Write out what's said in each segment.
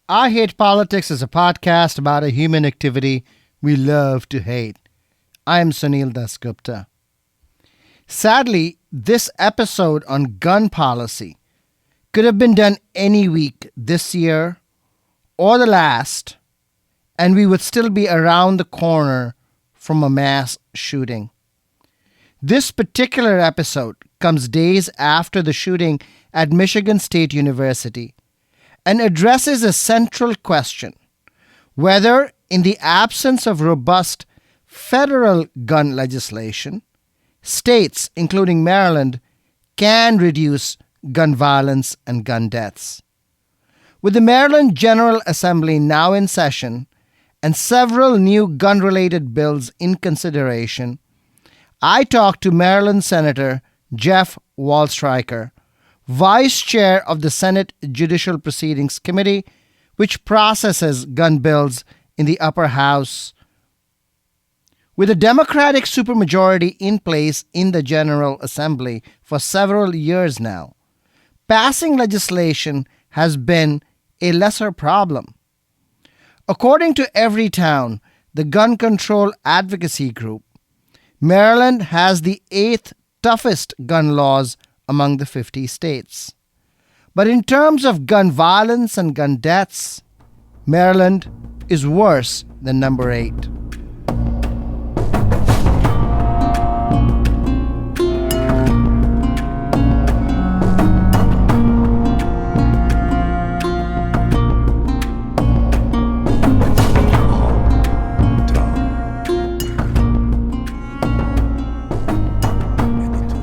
I Hate Politics is a podcast about a human activity we love to hate. I am Sunil Dasgupta. Sadly, this episode on gun policy could have been done any week this year or the last, and we would still be around the corner from a mass shooting. This particular episode comes days after the shooting at Michigan State University and addresses a central question: whether, in the absence of robust federal gun legislation, states, including Maryland, can reduce gun violence and gun deaths. With the Maryland General Assembly now in session and several new gun-related bills in consideration, I talked to Maryland Senator Jeff Waldstreicher, Vice Chair of the Senate Judicial Proceedings Committee, which processes gun bills in the upper house. With a Democratic supermajority in place in the General Assembly for several years now, passing legislation has been a lesser problem. According to Everytown, the gun control advocacy group, Maryland has the 8th toughest gun laws among the 50 states. But in terms of gun violence and gun deaths, Maryland is worse than number 8.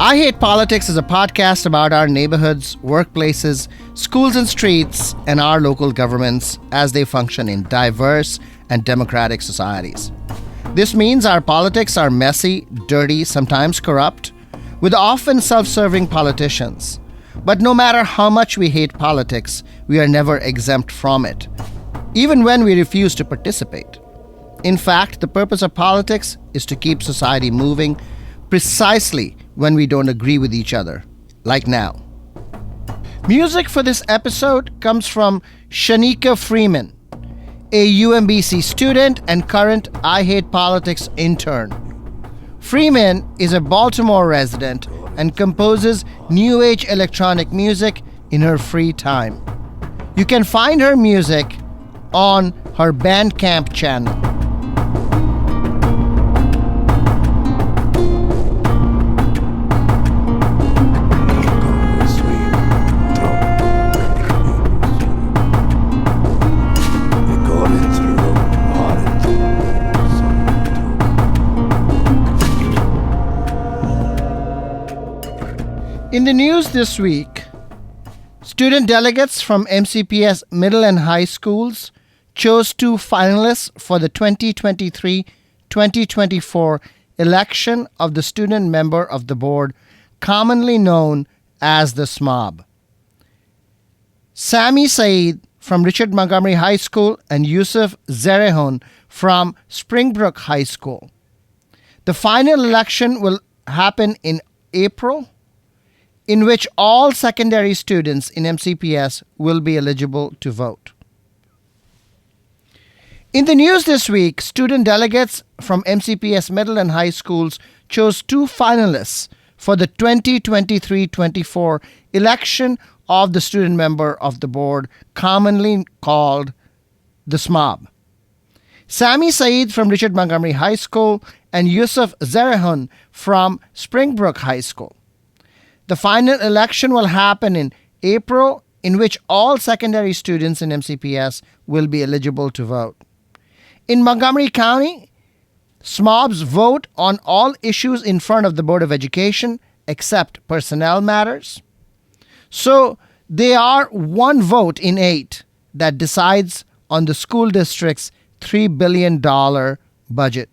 I Hate Politics is a podcast about our neighborhoods, workplaces, schools and streets, and our local governments as they function in diverse and democratic societies. This means our politics are messy, dirty, sometimes corrupt, with often self-serving politicians. But no matter how much we hate politics, we are never exempt from it, even when we refuse to participate. In fact, the purpose of politics is to keep society moving precisely when we don't agree with each other, like now. Music for this episode comes from Shanika Freeman, a UMBC student and current I Hate Politics intern. Freeman is a Baltimore resident and composes new age electronic music in her free time. You can find her music on her Bandcamp channel. In the news this week, student delegates from MCPS middle and high schools chose 2 finalists for the 2023-2024 election of the student member of the board, commonly known as the SMOB. Sami Saeed from Richard Montgomery High School and Yusuf Zerehon from Springbrook High School. The final election will happen in April, in which all secondary students in MCPS will be eligible to vote. In the news this week, student delegates from MCPS middle and high schools chose 2 finalists for the 2023-24 election of the student member of the board, commonly called the SMOB. Sami Saeed from Richard Montgomery High School and Yusuf Zerehon from Springbrook High School. The final election will happen in April, in which all secondary students in MCPS will be eligible to vote. In Montgomery County, SMOBs vote on all issues in front of the Board of Education except personnel matters. So they are 1 vote in 8 that decides on the school district's $3 billion budget.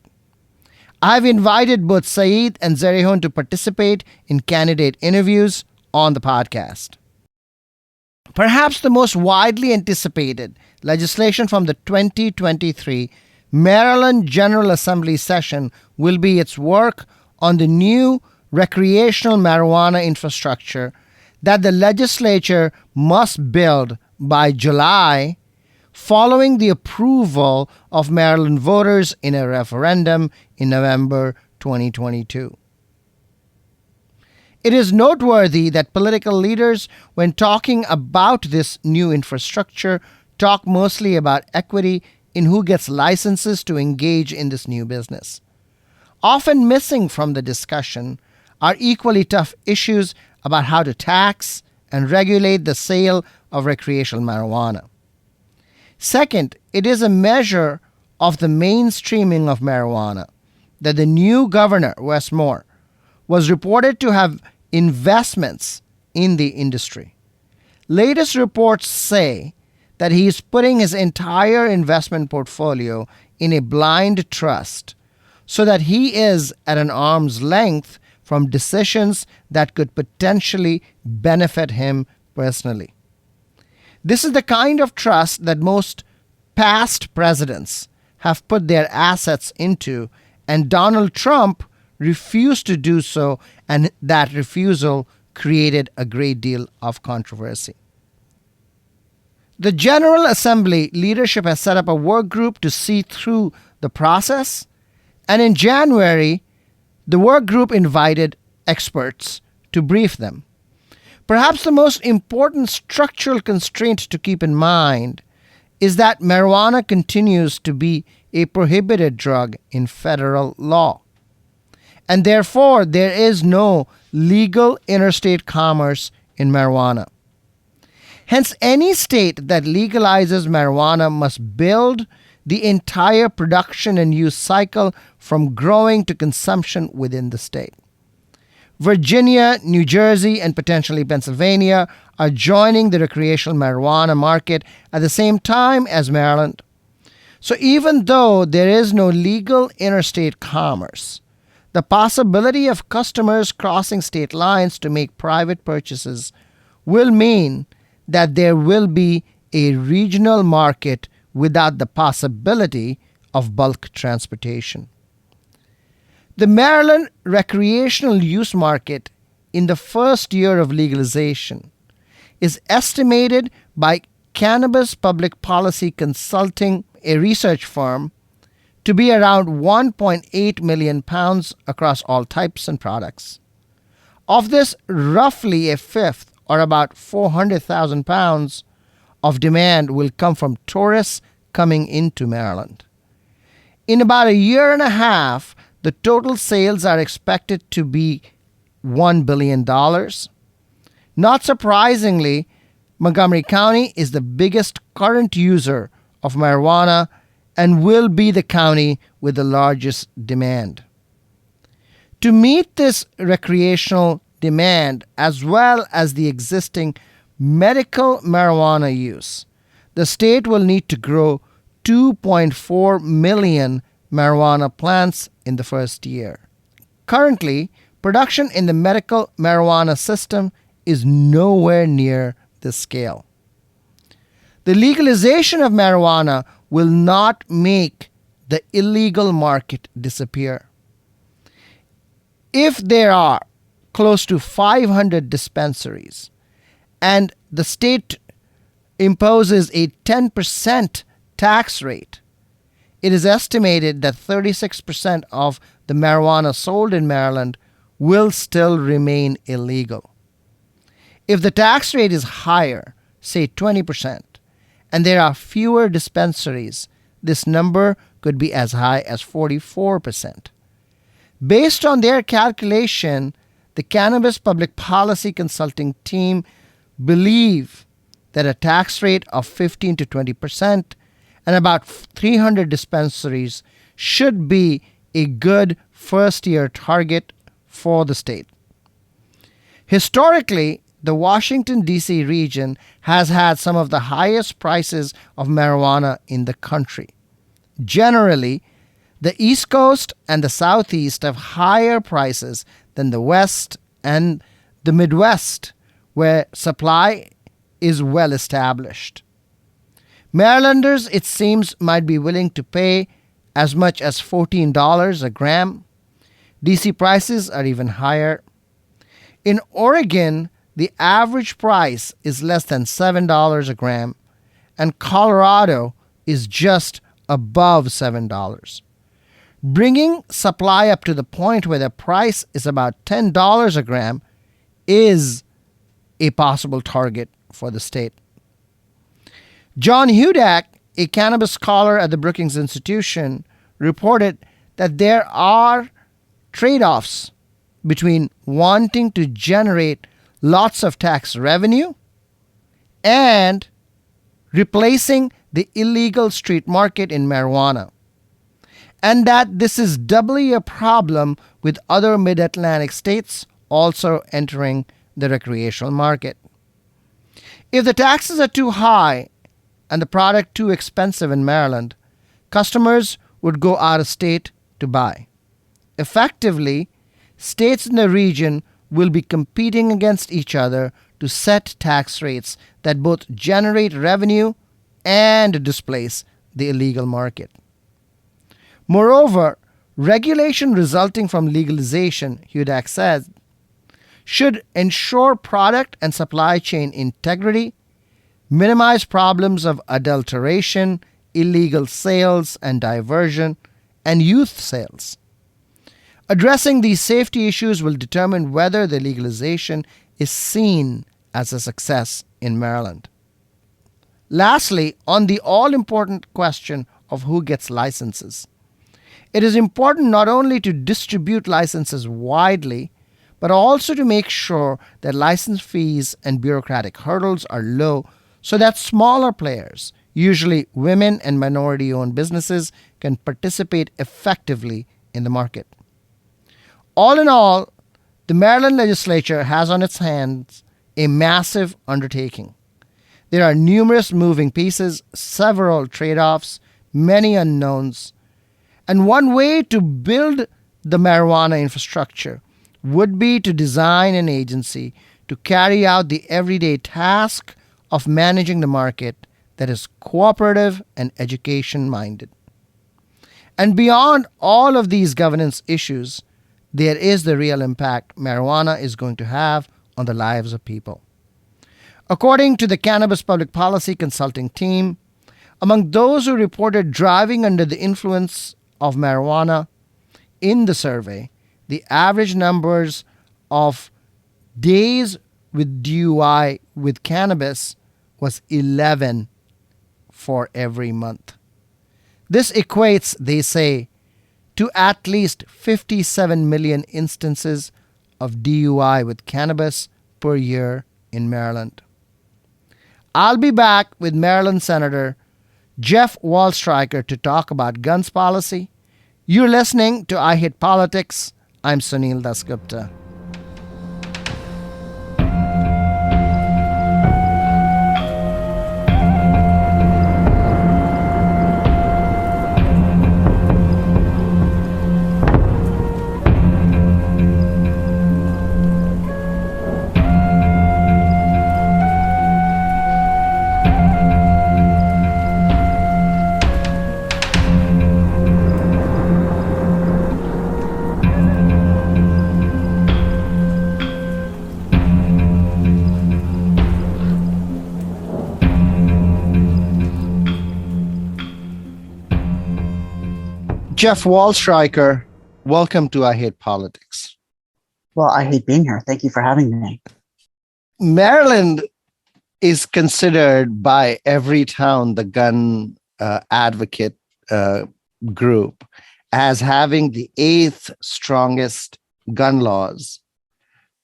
I've invited both Saeed and Zerehon to participate in candidate interviews on the podcast. Perhaps the most widely anticipated legislation from the 2023 Maryland General Assembly session will be its work on the new recreational marijuana infrastructure that the legislature must build by July following the approval of Maryland voters in a referendum in November 2022. It is noteworthy that political leaders, when talking about this new infrastructure, talk mostly about equity in who gets licenses to engage in this new business. Often missing from the discussion are equally tough issues about how to tax and regulate the sale of recreational marijuana. Second, it is a measure of the mainstreaming of marijuana that the new governor, Wes Moore, was reported to have investments in the industry. Latest reports say that he is putting his entire investment portfolio in a blind trust so that he is at an arm's length from decisions that could potentially benefit him personally. This is the kind of trust that most past presidents have put their assets into, and Donald Trump refused to do so, and that refusal created a great deal of controversy. The General Assembly leadership has set up a work group to see through the process, and in January, the work group invited experts to brief them. Perhaps the most important structural constraint to keep in mind is that marijuana continues to be a prohibited drug in federal law, and therefore there is no legal interstate commerce in marijuana. Hence, any state that legalizes marijuana must build the entire production and use cycle from growing to consumption within the state. Virginia, New Jersey, and potentially Pennsylvania are joining the recreational marijuana market at the same time as Maryland. So even though there is no legal interstate commerce, the possibility of customers crossing state lines to make private purchases will mean that there will be a regional market without the possibility of bulk transportation. The Maryland recreational use market in the first year of legalization is estimated by Cannabis Public Policy Consulting, a research firm, to be around 1.8 million pounds across all types and products. Of this, roughly a fifth, or about 400,000 pounds, of demand will come from tourists coming into Maryland. In about a year and a half, the total sales are expected to be $1 billion. Not surprisingly, Montgomery County is the biggest current user of marijuana and will be the county with the largest demand. To meet this recreational demand, as well as the existing medical marijuana use, the state will need to grow 2.4 million marijuana plants in the first year. Currently, production in the medical marijuana system is nowhere near this scale. The legalization of marijuana will not make the illegal market disappear. If there are close to 500 dispensaries and the state imposes a 10% tax rate, it is estimated that 36% of the marijuana sold in Maryland will still remain illegal. If the tax rate is higher, say 20%, and there are fewer dispensaries, this number could be as high as 44%. Based on their calculation, the Cannabis Public Policy Consulting team believe that a tax rate of 15 to 20% and about 300 dispensaries should be a good first-year target for the state. Historically, the Washington, D.C. region has had some of the highest prices of marijuana in the country. Generally, the East Coast and the Southeast have higher prices than the West and the Midwest, where supply is well established. Marylanders, it seems, might be willing to pay as much as $14 a gram. D.C. prices are even higher. In Oregon, the average price is less than $7 a gram, and Colorado is just above $7. Bringing supply up to the point where the price is about $10 a gram is a possible target for the state. John Hudak, a cannabis scholar at the Brookings Institution, reported that there are trade-offs between wanting to generate lots of tax revenue and replacing the illegal street market in marijuana, and that this is doubly a problem with other mid-Atlantic states also entering the recreational market. If the taxes are too high and the product too expensive in Maryland, customers would go out of state to buy. Effectively, states in the region will be competing against each other to set tax rates that both generate revenue and displace the illegal market. Moreover, regulation resulting from legalization, Hudak says, should ensure product and supply chain integrity, minimize problems of adulteration, illegal sales and diversion, and youth sales. Addressing these safety issues will determine whether the legalization is seen as a success in Maryland. Lastly, on the all-important question of who gets licenses, it is important not only to distribute licenses widely, but also to make sure that license fees and bureaucratic hurdles are low so that smaller players, usually women and minority-owned businesses, can participate effectively in the market. All in all, the Maryland legislature has on its hands a massive undertaking. There are numerous moving pieces, several trade-offs, many unknowns, and one way to build the marijuana infrastructure would be to design an agency to carry out the everyday task of managing the market that is cooperative and education-minded. And beyond all of these governance issues, there is the real impact marijuana is going to have on the lives of people. According to the Cannabis Public Policy Consulting Team, among those who reported driving under the influence of marijuana in the survey, the average numbers of days with DUI with cannabis was 11 for every month. This equates, they say, to at least 57 million instances of DUI with cannabis per year in Maryland. I'll be back with Maryland Senator Jeff Wallstreicher to talk about guns policy. You're listening to I Hate Politics. I'm Sunil Dasgupta. Jeff Wallstreicher, welcome to I Hate Politics. Well, I hate being here. Thank you for having me. Maryland is considered by every town, the gun advocate group, as having the 8th strongest gun laws,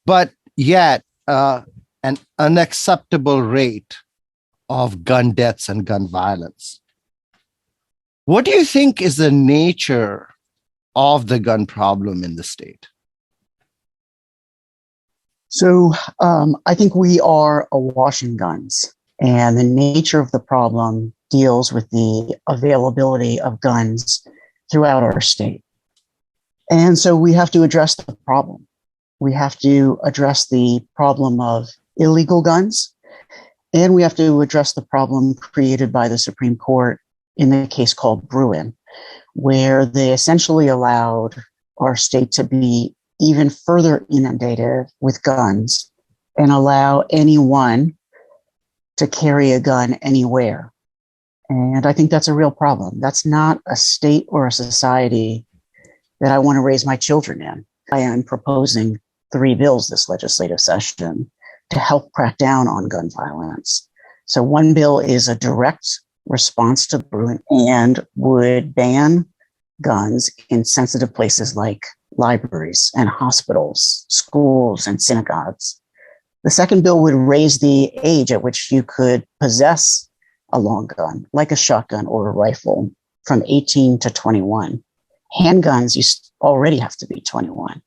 but yet an unacceptable rate of gun deaths and gun violence. What do you think is the nature of the gun problem in the state? So I think we are awash in guns, and the nature of the problem deals with the availability of guns throughout our state. And so we have to address the problem. We have to address the problem of illegal guns, and we have to address the problem created by the Supreme Court in the case called Bruin, where they essentially allowed our state to be even further inundated with guns and allow anyone to carry a gun anywhere. And I think that's a real problem. That's not a state or a society that I want to raise my children in. I am proposing 3 bills this legislative session to help crack down on gun violence. So one bill is a direct response to Bruin and would ban guns in sensitive places like libraries and hospitals, schools, and synagogues. The second bill would raise the age at which you could possess a long gun, like a shotgun or a rifle, from 18 to 21. Handguns, you already have to be 21.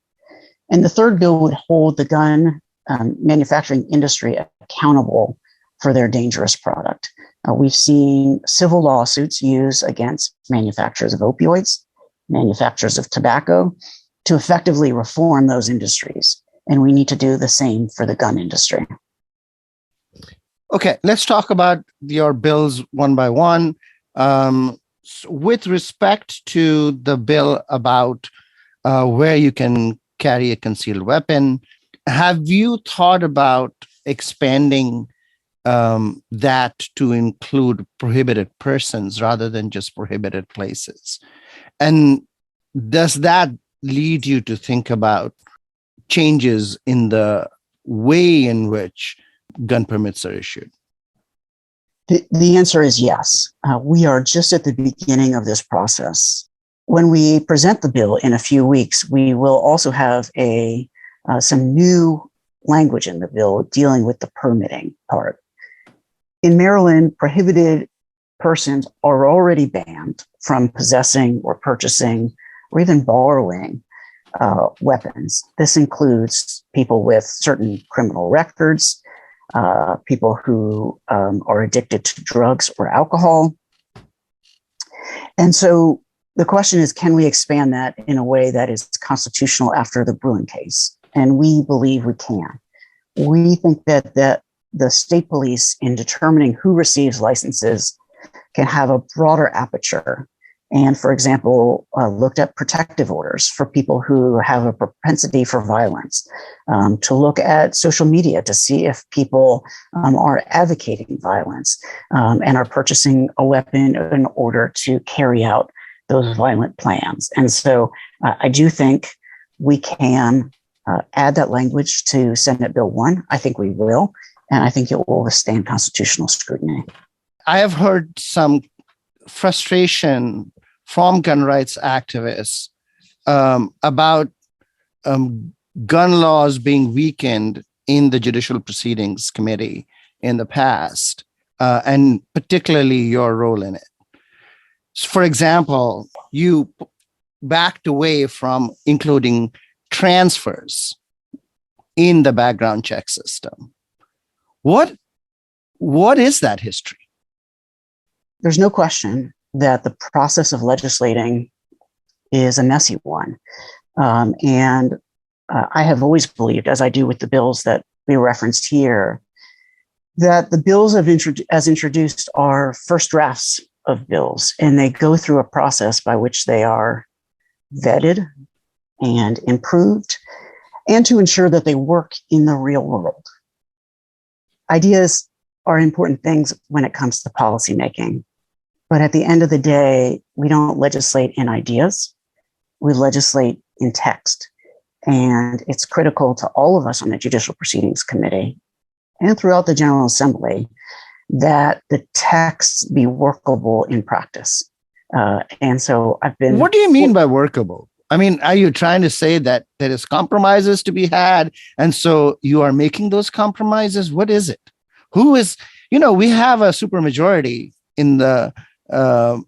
And the third bill would hold the gun manufacturing industry accountable for their dangerous product. We've seen civil lawsuits used against manufacturers of opioids, manufacturers of tobacco, to effectively reform those industries. And we need to do the same for the gun industry. Okay, let's talk about your bills one by one. With respect to the bill about where you can carry a concealed weapon, have you thought about expanding that to include prohibited persons rather than just prohibited places? And does that lead you to think about changes in the way in which gun permits are issued? The answer is yes. We are just at the beginning of this process. When we present the bill in a few weeks, we will also have some new language in the bill dealing with the permitting part. In Maryland, prohibited persons are already banned from possessing or purchasing or even borrowing weapons. This includes people with certain criminal records, people who are addicted to drugs or alcohol. And so the question is, can we expand that in a way that is constitutional after the Bruin case? And we believe we can. We think that the state police, in determining who receives licenses, can have a broader aperture. And, for example, looked at protective orders for people who have a propensity for violence, to look at social media to see if people are advocating violence and are purchasing a weapon in order to carry out those violent plans. And so I do think we can add that language to Senate Bill 1. I think we will, and I think it will withstand constitutional scrutiny. I have heard some frustration from gun rights activists about gun laws being weakened in the Judicial Proceedings Committee in the past, and particularly your role in it. For example, you backed away from including transfers in the background check system. What is that history? There's no question that the process of legislating is a messy one. And I have always believed, as I do with the bills that we referenced here, that the bills as introduced are first drafts of bills, and they go through a process by which they are vetted and improved, and to ensure that they work in the real world. Ideas are important things when it comes to policymaking. But at the end of the day, we don't legislate in ideas. We legislate in text. And it's critical to all of us on the Judicial Proceedings Committee and throughout the General Assembly that the texts be workable in practice. And so I've been... What do you mean by workable? I mean, are you trying to say that there is compromises to be had, and so you are making those compromises? What is it? Who is, we have a supermajority in the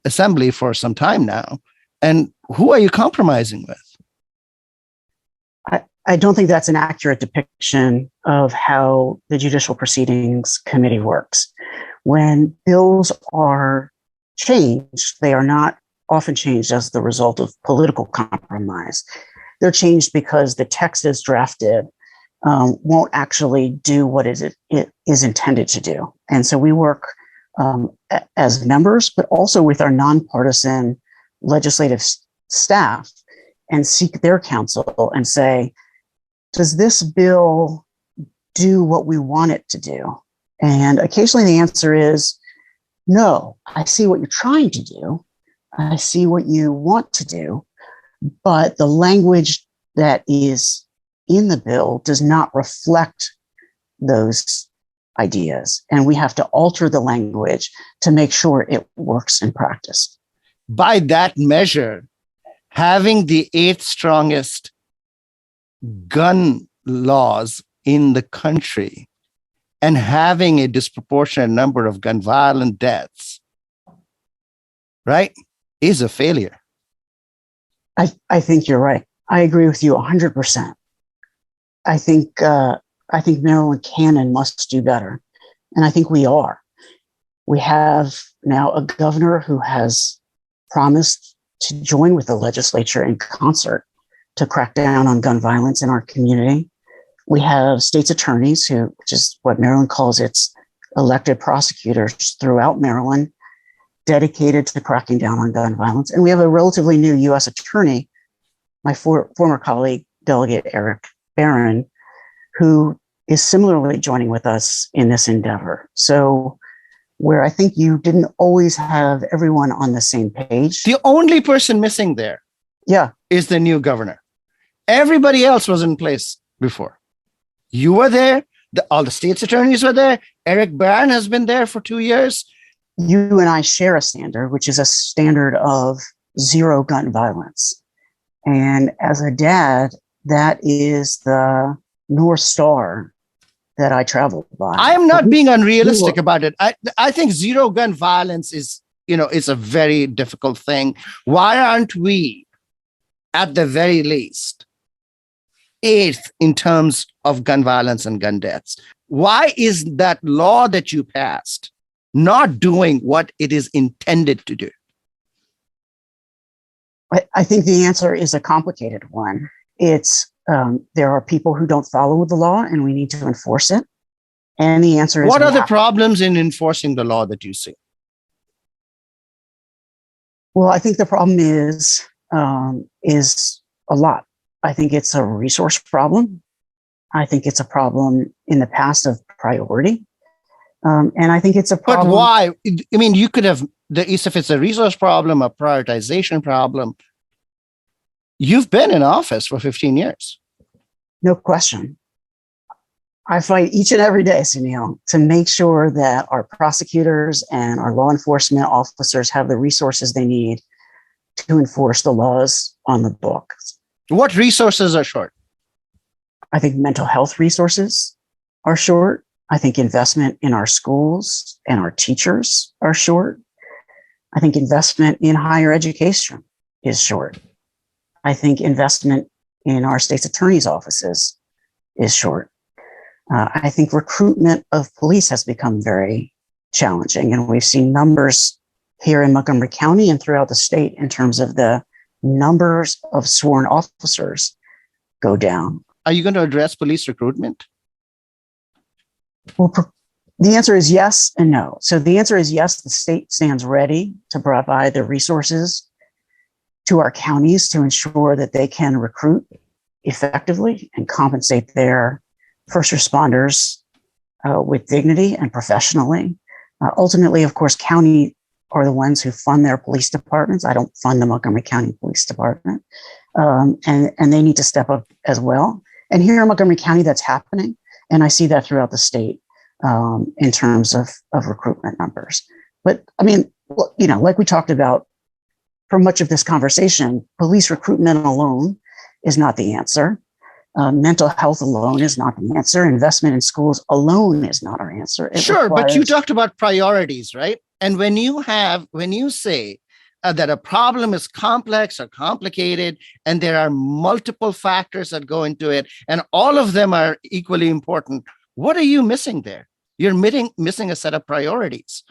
assembly for some time now, and who are you compromising with? I don't think that's an accurate depiction of how the Judicial Proceedings Committee works. When bills are changed, they are not often changed as the result of political compromise. They're changed because the text as drafted won't actually do what it is intended to do. And so we work as members, but also with our nonpartisan legislative staff and seek their counsel and say, does this bill do what we want it to do? And occasionally the answer is no, I see what you're trying to do. I see what you want to do, but the language that is in the bill does not reflect those ideas. And we have to alter the language to make sure it works in practice. By that measure, having the eighth strongest gun laws in the country and having a disproportionate number of gun violent deaths, right, is a failure. I think you're right. I agree with you 100%. I think Maryland can and must do better. And I think we are. We have now a governor who has promised to join with the legislature in concert to crack down on gun violence in our community. We have state's attorneys which is what Maryland calls its elected prosecutors throughout Maryland, dedicated to cracking down on gun violence. And we have a relatively new U.S. attorney, my former colleague, Delegate Eric Barron, who is similarly joining with us in this endeavor. So where I think you didn't always have everyone on the same page. The only person missing there is the new governor. Everybody else was in place before. You were there. All the state's attorneys were there. Eric Barron has been there for 2 years. You and I share a standard, which is a standard of zero gun violence. And as a dad, that is the North Star that I travel by. I am not being unrealistic about it. I think zero gun violence is a very difficult thing. Why aren't we, at the very least, eighth in terms of gun violence and gun deaths? Why is that law that you passed not doing what it is intended to do? I think the answer is a complicated one. It's there are people who don't follow the law, and we need to enforce it. And the answer is, what are the problems in enforcing the law that you see? Well, I think the problem is a lot. I think it's a resource problem. I think it's a problem in the past of priority. And I think it's a problem. But why? I mean, you could have, if it's a resource problem, a prioritization problem, you've been in office for 15 years. No question. I fight each and every day, Sunil, to make sure that our prosecutors and our law enforcement officers have the resources they need to enforce the laws on the books. What resources are short? I think mental health resources are short. I think investment in our schools and our teachers are short. I think investment in higher education is short. I think investment in our state's attorney's offices is short. I think recruitment of police has become very challenging, and we've seen numbers here in Montgomery County and throughout the state in terms of the numbers of sworn officers go down. Are you going to address police recruitment? Well, the answer is yes and no. So the answer is yes, the state stands ready to provide the resources to our counties to ensure that they can recruit effectively and compensate their first responders with dignity and professionally. Ultimately, of course, county are the ones who fund their police departments. I don't fund the Montgomery County Police Department. And they need to step up as well. And here in Montgomery County, that's happening. And I see that throughout the state in terms of recruitment numbers. But I mean, like we talked about for much of this conversation, police recruitment alone is not the answer. Mental health alone is not the answer. Investment in schools alone is not our answer. But you talked about priorities, right? And when you say that a problem is complex or complicated, and there are multiple factors that go into it, and all of them are equally important, what are you missing there? You're missing a set of priorities.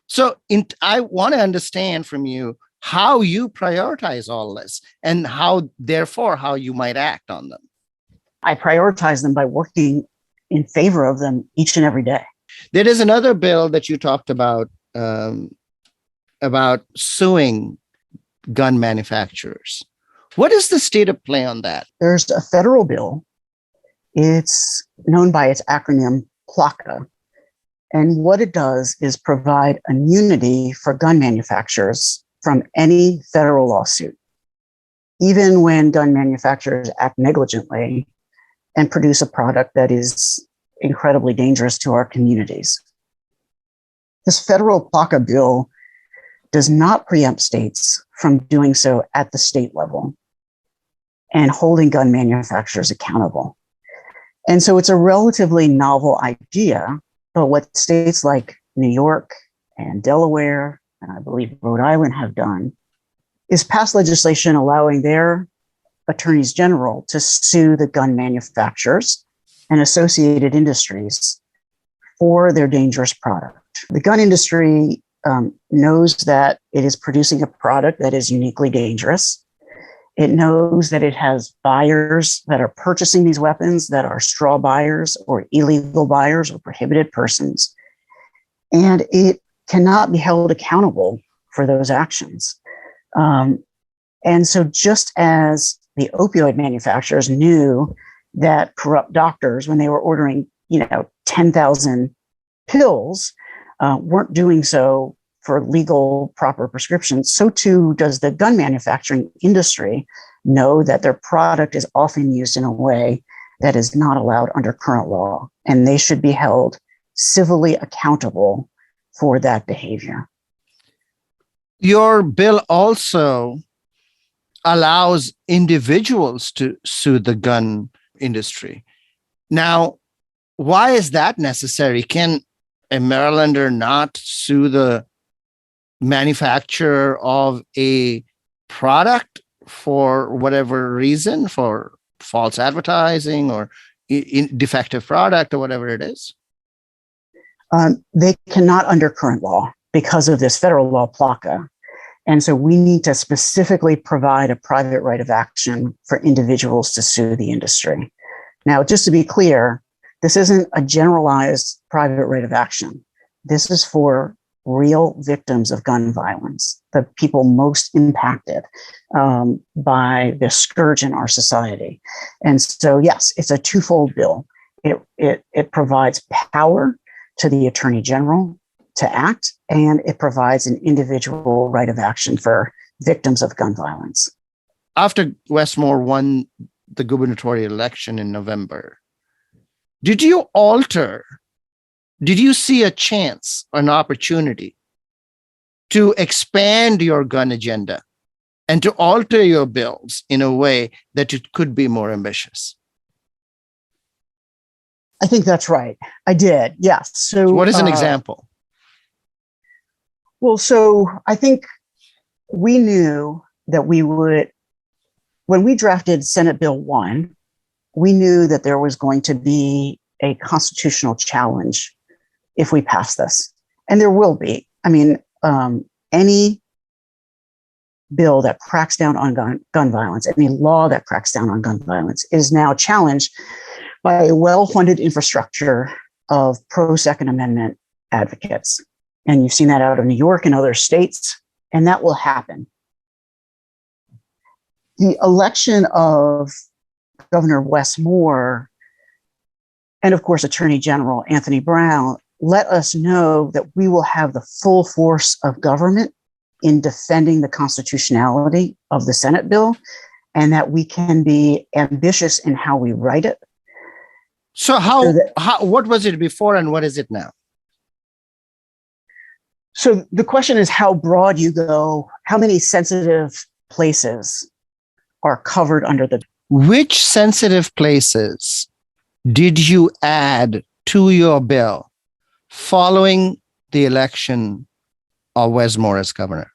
So I want to understand from you how you prioritize all this and how you might act on them. I prioritize them by working in favor of them each and every day. There is another bill that you talked about suing gun manufacturers. What is the state of play on that? There's a federal bill. It's known by its acronym PLACA, And what it does is provide immunity for gun manufacturers from any federal lawsuit, even when gun manufacturers act negligently and produce a product that is incredibly dangerous to our communities. This federal PLACA bill does not preempt states from doing so at the state level and holding gun manufacturers accountable. And so it's a relatively novel idea, but what states like New York and Delaware, and I believe Rhode Island have done, is pass legislation allowing their attorneys general to sue the gun manufacturers and associated industries for their dangerous product. The gun industry knows that it is producing a product that is uniquely dangerous. It knows that it has buyers that are purchasing these weapons that are straw buyers or illegal buyers or prohibited persons. And it cannot be held accountable for those actions. And so just as the opioid manufacturers knew that corrupt doctors, when they were ordering, 10,000 pills, weren't doing so for legal, proper prescriptions, so too does the gun manufacturing industry know that their product is often used in a way that is not allowed under current law, and they should be held civilly accountable for that behavior. Your bill also allows individuals to sue the gun industry. Now, why is that necessary? Can a Marylander not sue the manufacturer of a product for whatever reason, for false advertising or defective product or whatever it is? They cannot under current law because of this federal law PLACA. And so we need to specifically provide a private right of action for individuals to sue the industry. Now, just to be clear, this isn't a generalized private right of action. This is for real victims of gun violence, the people most impacted by this scourge in our society. And so, yes, it's a twofold bill. It provides power to the Attorney General to act, and it provides an individual right of action for victims of gun violence. After Westmore won the gubernatorial election in November, did you see a chance, an opportunity to expand your gun agenda and to alter your bills in a way that it could be more ambitious? I think that's right. I did, yes. So what is an example? Well, so I think we knew that we would, when we drafted Senate Bill 1, we knew that there was going to be a constitutional challenge if we pass this. And there will be. I mean, any bill that cracks down on gun violence, any law that cracks down on gun violence is now challenged by a well-funded infrastructure of pro-Second Amendment advocates. And you've seen that out of New York and other states, and that will happen. The election of Governor Wes Moore and, of course, Attorney General Anthony Brown let us know that we will have the full force of government in defending the constitutionality of the Senate bill, and that we can be ambitious in how we write it. So what was it before and what is it now? So the question is how broad you go, how many sensitive places are covered under the... Which sensitive places did you add to your bill following the election of Wes Moore as governor?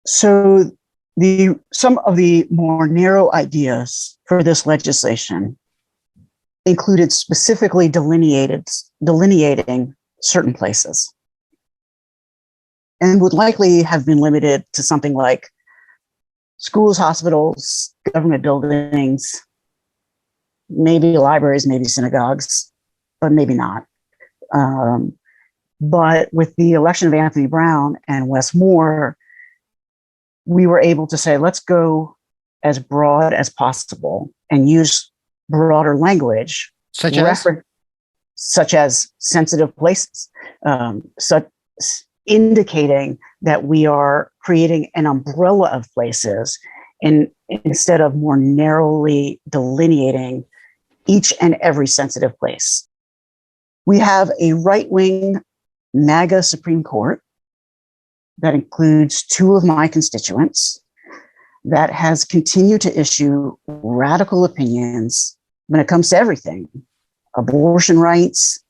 So some of the more narrow ideas for this legislation included specifically delineating certain places, and would likely have been limited to something like schools, hospitals, government buildings, maybe libraries, maybe synagogues, but maybe not. But with the election of Anthony Brown and Wes Moore, we were able to say, let's go as broad as possible and use broader language. Such as? such as sensitive places, such indicating that we are creating an umbrella of places instead of more narrowly delineating each and every sensitive place. We have a right-wing MAGA Supreme Court that includes two of my constituents that has continued to issue radical opinions when it comes to everything. Abortion rights,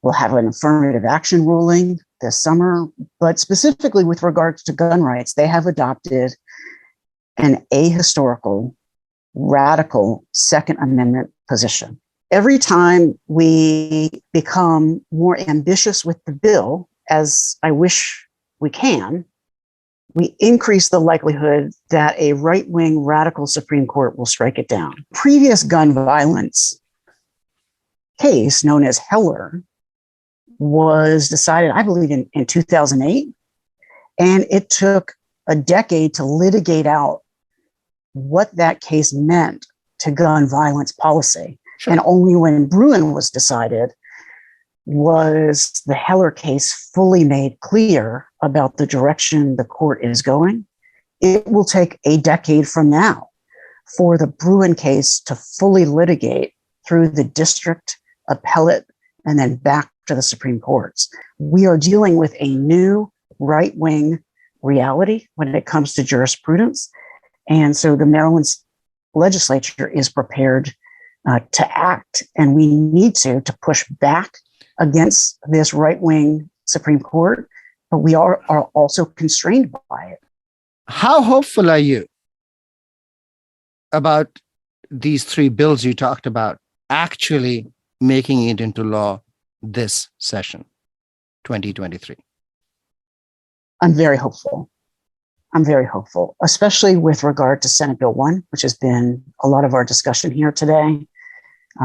we'll have an affirmative action ruling this summer, but specifically with regards to gun rights, they have adopted an ahistorical, radical Second Amendment position. Every time we become more ambitious with the bill, as I wish we can, we increase the likelihood that a right-wing radical Supreme Court will strike it down. Previous gun violence case, known as Heller, was decided, I believe, in 2008, and it took a decade to litigate out what that case meant to gun violence policy. Sure. And only when Bruin was decided was the Heller case fully made clear about the direction the court is going. It will take a decade from now for the Bruin case to fully litigate through the district, appellate, and then back to the Supreme Courts. We are dealing with a new right-wing reality when it comes to jurisprudence. And so the Maryland legislature is prepared to act, and we need to push back against this right-wing Supreme Court, but we are also constrained by it. How hopeful are you about these three bills you talked about actually making it into law this session, 2023? I'm very hopeful. Especially with regard to Senate Bill 1, which has been a lot of our discussion here today.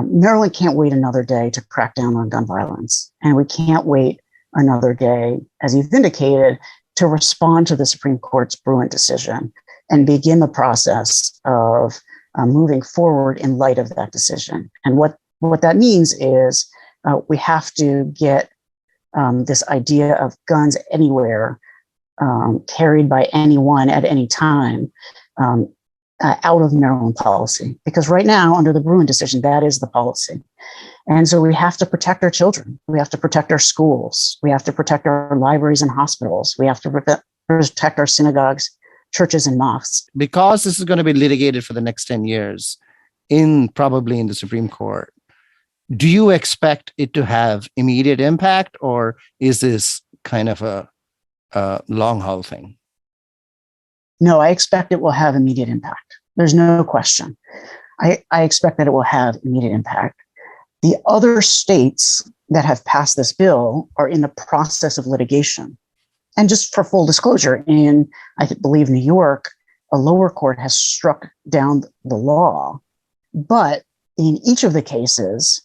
Maryland can't wait another day to crack down on gun violence. And we can't wait another day, as you've indicated, to respond to the Supreme Court's Bruin decision and begin the process of moving forward in light of that decision. And what that means is we have to get this idea of guns anywhere, carried by anyone at any time, out of Maryland policy. Because right now, under the Bruin decision, that is the policy. And so we have to protect our children. We have to protect our schools. We have to protect our libraries and hospitals. We have to protect our synagogues, churches, and mosques. Because this is going to be litigated for the next 10 years, probably in the Supreme Court, do you expect it to have immediate impact, or is this kind of a long haul thing? No, I expect it will have immediate impact. There's no question. I expect that it will have immediate impact. The other states that have passed this bill are in the process of litigation. And just for full disclosure, in, I believe, New York, a lower court has struck down the law. But in each of the cases,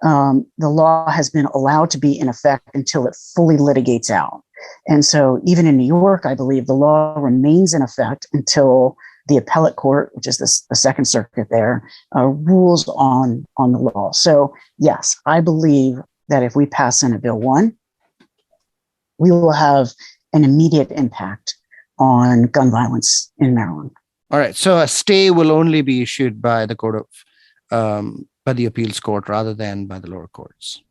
the law has been allowed to be in effect until it fully litigates out. And so even in New York, I believe the law remains in effect until the appellate court, which is the Second Circuit there, rules on the law. So yes, I believe that if we pass Senate Bill 1, we will have an immediate impact on gun violence in Maryland. All right. So a stay will only be issued by the by the appeals court rather than by the lower courts.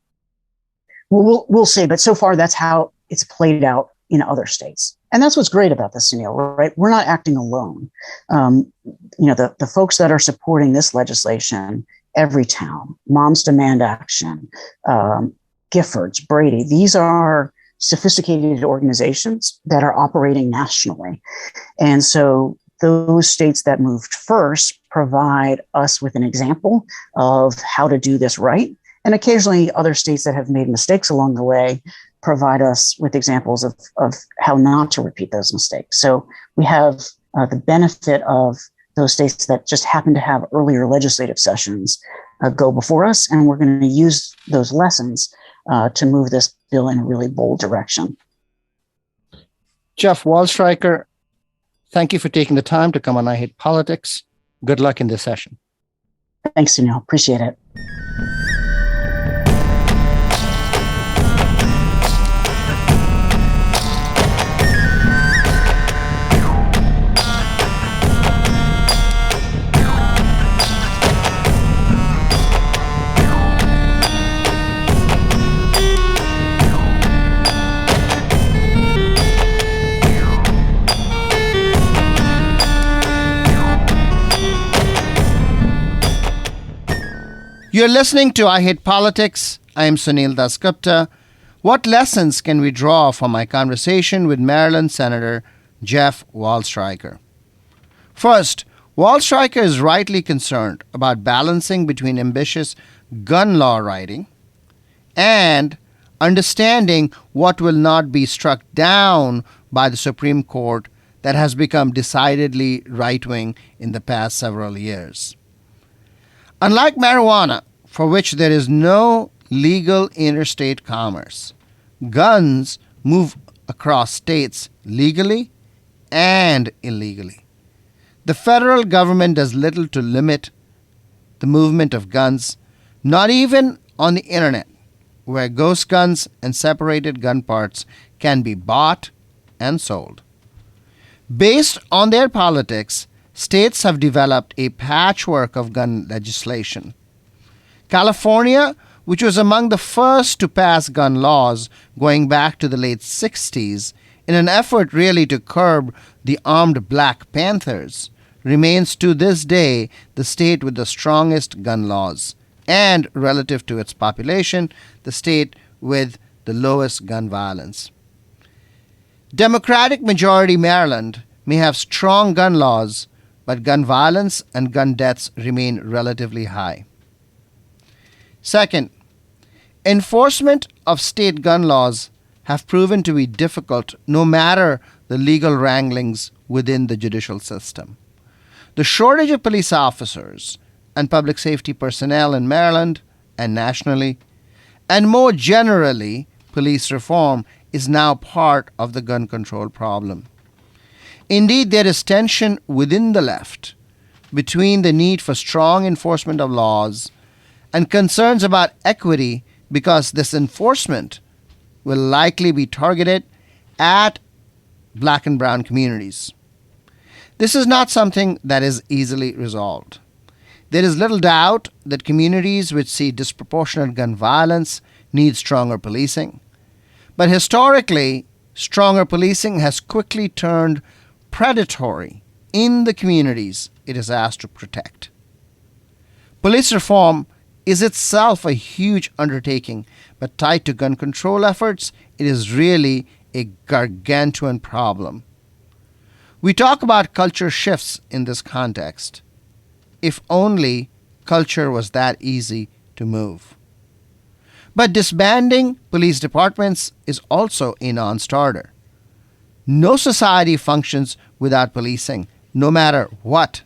Well, we'll see. But so far, that's how it's played out in other states. And that's what's great about this, Sunil, right? We're not acting alone. The folks that are supporting this legislation, Everytown, Moms Demand Action, Giffords, Brady, these are sophisticated organizations that are operating nationally. And so those states that moved first provide us with an example of how to do this right. And occasionally other states that have made mistakes along the way provide us with examples of how not to repeat those mistakes. So we have the benefit of those states that just happen to have earlier legislative sessions go before us, and we're going to use those lessons to move this bill in a really bold direction. Jeff Waldstreicher, thank you for taking the time to come on I Hate Politics. Good luck in this session. Thanks, Sunil. Appreciate it. You're listening to I Hate Politics. I am Sunil Dasgupta. What lessons can we draw from my conversation with Maryland Senator Jeff Waldstreicher? First, Waldstreicher is rightly concerned about balancing between ambitious gun law writing and understanding what will not be struck down by the Supreme Court that has become decidedly right-wing in the past several years. Unlike marijuana, for which there is no legal interstate commerce, guns move across states legally and illegally. The federal government does little to limit the movement of guns, not even on the internet, where ghost guns and separated gun parts can be bought and sold. Based on their politics, states have developed a patchwork of gun legislation. California, which was among the first to pass gun laws going back to the late 60s, in an effort really to curb the armed Black Panthers, remains to this day the state with the strongest gun laws, and relative to its population, the state with the lowest gun violence. Democratic majority Maryland may have strong gun laws, but gun violence and gun deaths remain relatively high. Second, enforcement of state gun laws have proven to be difficult no matter the legal wranglings within the judicial system. The shortage of police officers and public safety personnel in Maryland and nationally, and more generally, police reform is now part of the gun control problem. Indeed, there is tension within the left between the need for strong enforcement of laws and concerns about equity, because this enforcement will likely be targeted at Black and brown communities. This is not something that is easily resolved. There is little doubt that communities which see disproportionate gun violence need stronger policing. But historically, stronger policing has quickly turned predatory in the communities it is asked to protect. Police reform is itself a huge undertaking, but tied to gun control efforts, it is really a gargantuan problem. We talk about culture shifts in this context. If only culture was that easy to move. But disbanding police departments is also a non-starter. No society functions without policing, no matter what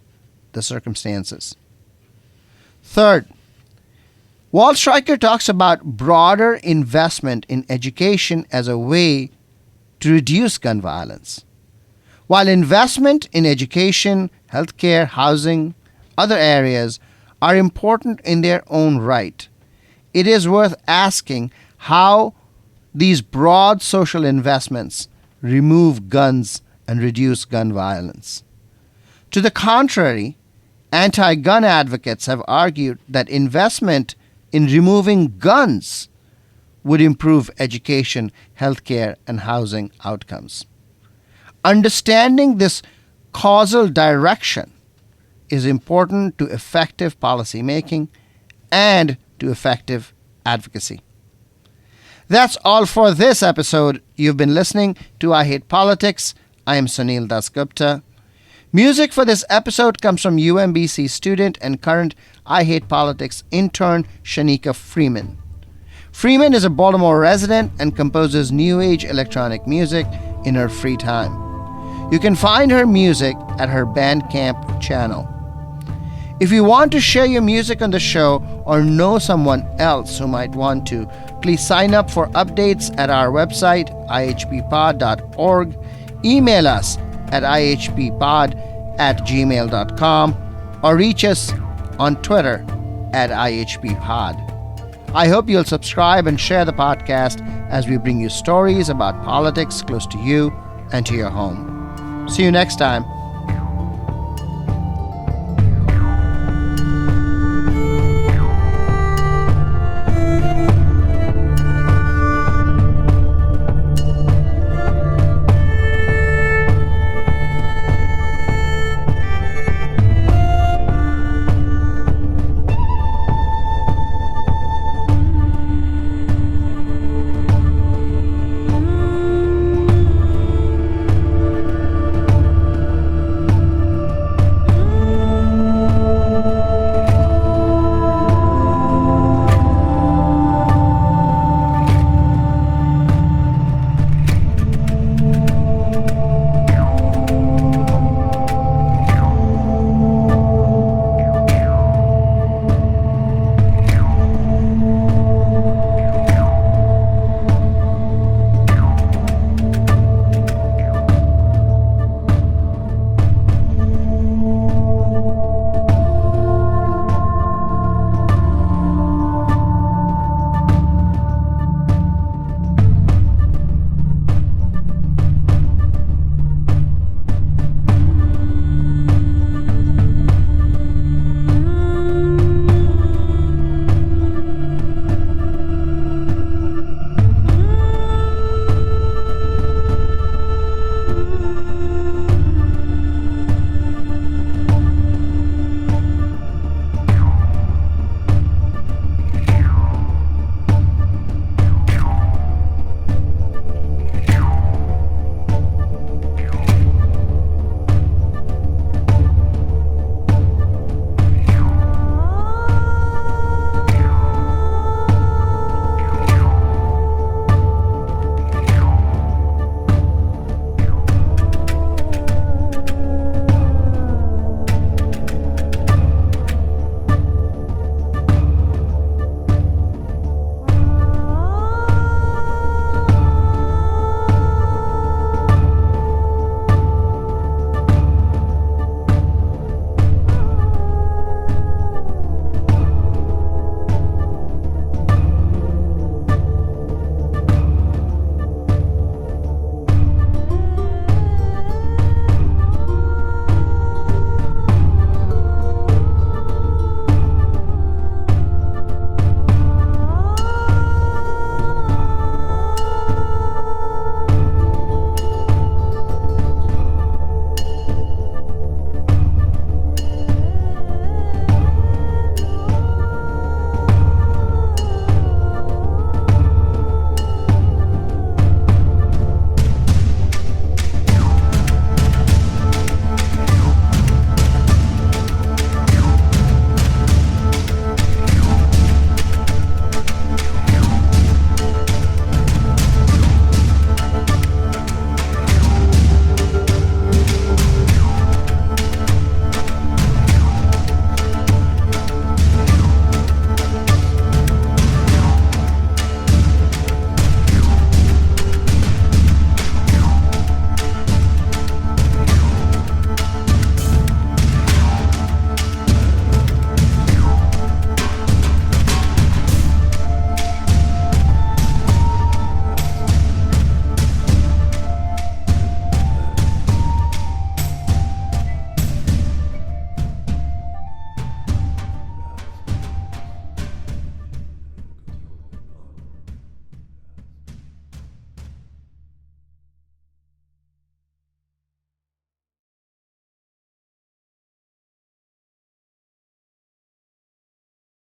the circumstances. Third, Waldstreicher talks about broader investment in education as a way to reduce gun violence. While investment in education, healthcare, housing, other areas are important in their own right, it is worth asking how these broad social investments remove guns and reduce gun violence. To the contrary, anti-gun advocates have argued that investment in removing guns would improve education, healthcare, and housing outcomes. Understanding this causal direction is important to effective policy making and to effective advocacy. That's all for this episode. You've been listening to I Hate Politics. I am Sunil Dasgupta. Music for this episode comes from UMBC student and current I Hate Politics intern Shanika Freeman. Freeman is a Baltimore resident and composes new age electronic music in her free time. You can find her music at her Bandcamp channel. If you want to share your music on the show or know someone else who might want to, please sign up for updates at our website, ihppod.org. Email us at ihppod@gmail.com or reach us on Twitter at ihppod. I hope you'll subscribe and share the podcast as we bring you stories about politics close to you and to your home. See you next time.